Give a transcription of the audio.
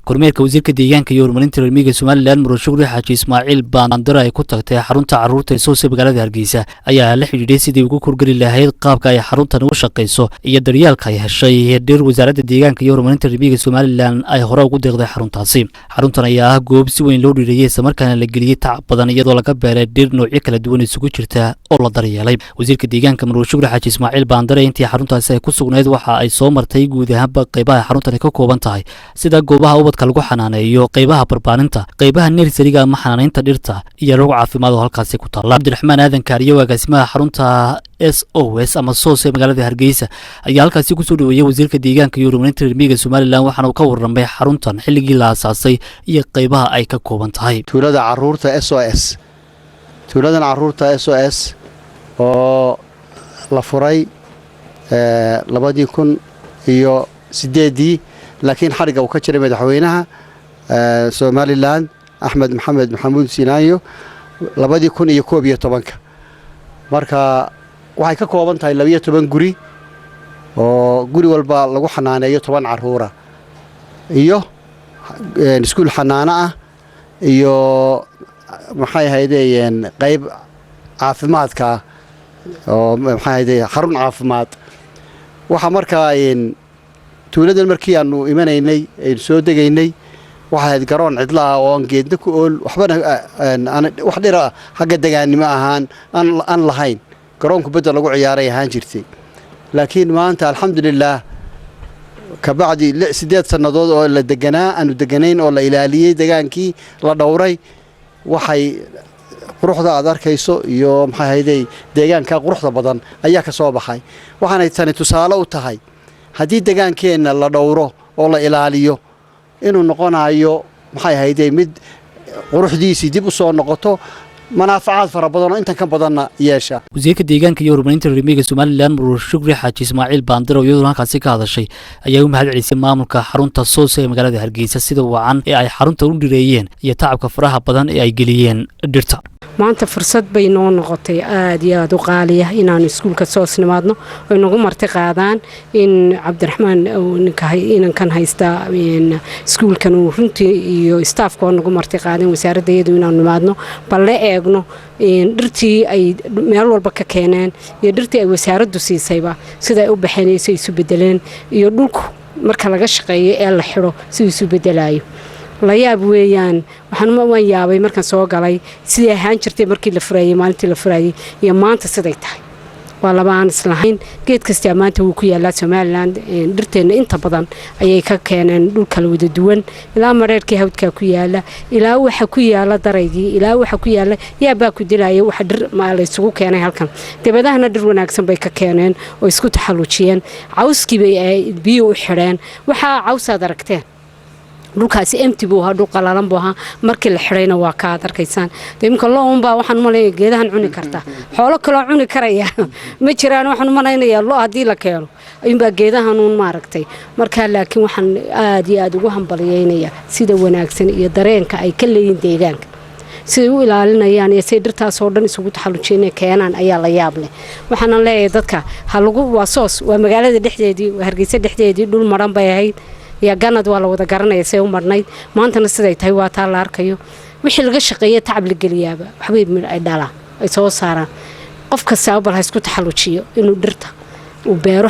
kormeerka wasiirka deegaanka iyo horumarinta reer miyiga Somaliland Murashugri Xaaji Ismaaciil Baandare ay ku tagtay xarunta carruurta ee soo magaalada Hargeysa ayaa la xidhiidhay sidii ugu kurgeli lahayd qaabka ay xaruntan u shaqeyso iyo daryeelka ay heshay dhir wasaaradda deegaanka iyo horumarinta reer miyiga Somaliland ay hore ugu deeqday xaruntaasi. xaruntan ayaa ah goob si weyn loo dhiiriyay isla markaana la geliyay tacab badan iyadoo laga beeray dhir noocyo kala duwan isugu jirta oo la daryeelay. wasiirka deegaanka Murashugri Xaaji Ismaaciil Baandare intii xaruntaasi ay ku sugnayd waxa ay soo martay guud ahaanba qaybaha xaruntan ka kooban tahay sida goobaha ubadka lagu xanaaneeyo, qaybaha barbaarinta, qaybaha nursery-ga ama xanaaneynta dhirta iyo lagu caafimaad oo halkaasi ku taala. Cabdiraxmaan Aadan Kaariyo agaasimaha xarunta SOS ama SOS ee magaalada Hargeysa ayaa halkaasi ku soo dhaweeyay wasiirka deegaanka iyo horumarinta reer miyiga Somaliland waxaana uu ka warramay xaruntan xilligii la aasaasay iyo qaybaha ay ka kooban tahay. tuulada carruurta SOS tuuladan carruurta SOS oo la furay 2008 laakiin xariga uu ka jiray madaxweynaha Somaliland Axmed Maxamed Maxamuud Sinaayo 2011 marka waxay ka kooban tahay 12 guri oo guri walba lagu xanaaneeyo 10 carruura iyo iskuul xanaano ah iyo maxay ahaydeen qayb caafimaadka oo maxay ahaydeen xarun caafimaad. waxa markaa tuuladan markii aanu imanaynay ay soo degaynay waxa ahayd garoon cidla ah oo geedna ku ool waxbana wax dhira xagga deegaanimo ahaan aan lahayn garoonku badda lagu ciyaaray ahaan jirtay. laakiin maanta alxamdulillah ka bacdi 8 sanadood oo la deganaa aanu deganayn oo la ilaaliyay degaankii la dhowray waxay quruxda aad arkayso iyo maxay ahaydey deegaanka quruxda badan ayaa ka soo baxay. waxaanay tani tusaale u tahay haddii deegaankeena la dhowro oo la ilaaliyo inuu noqonayo maxay ahaydey mid quruxdiisii dib u soo noqoto manaafacaad fara badan oo intan ka badanna yeesha. wasiirka deegaanka iyo horumarinta reer miyiga Somaliland Murashugri Xaaji Ismaaciil Baandare oo iyadoo halkaasi ka hadashay ayaa u mahadcelisay maamulka xarunta SOS ee magaalada Hargeysa sida wacan ee ay xarunta u dhireeyeen iyo tacabka faraha badan ee ay geliyeen dhirta. maanta fursad bay noo noqotay aad iyo aad u qaaliya inaan iskuulka SOS nimaadno oo nagu marti qaadaan in Cabdiraxmaan inankan haysta iskuulkan uu runtii iyo staafka nagu marti qaadeen wasaaradda iyadu inaan nimaadno bal eegno dhirtii ay meel walba ka keeneen iyo dhirtii ay wasaaraddu siisayba sida ay u baxeenayso isu bedeleen iyo dhulku marka laga shaqeeyo ee la xiro si isu bedelayo la yaab weeyaan. waxaan ma yaabay markaan soo galay sidii ahaan jirtay markii la furayay maalintii la furayay iyo maanta siday tahay waa laba aan islahayn. geed kasta maanta wuu ku yaalaa Somaliland dhirteena inta badan ayay ka keeneen dhul kala wada duwan ilaa mareerkii hawdka ku yaala ilaa waxa ku yaala daraygii ilaa waxa ku yaala yaabaa ku dilaya waxa dhir ma la isugu keenay halkan. dabadahana dhir wanaagsan bay ka keeneen oo isku taxalluujiyeen cawskii bay biyo u xireen waxa cawsaad aragteen dhulkaasi empty buu ahaa dhul qalalan buu ahaa markii la xirayna waa ka arkaysaan. imka loo baa waxaan maleeyay geedahan cuni karta xoolo kale cuni karaya ma jiraan. waxaan maleeynaya loo hadii la keeno ayuunbaa geedahan uun maaragtay markaa. laakiin waxaan aad iyo aad ugu hambalyeynaya sida wanaagsan iyo dareenka ay ka leeyihiin deegaanka siday u ilaalinayaan iyo say dhirtaas oo dhan isugu taxalluujinay keenaan ayaa la yaab leh. waxaan leeyahay dadka ha lagu waa SOS waa magaalada dhexdeedii Hargeysa dhexdeedii dhul maran bay ahayd ya ganad waa la wada garanaya say u marnayd maantana siday tahay waa taa la arkayo wixii laga shaqeeyay tacab la geliyaaba waxbay ay dhalaan ay soo saaraan. qof kasta bal ha isku taxalluujiyo inuu dhirta u beero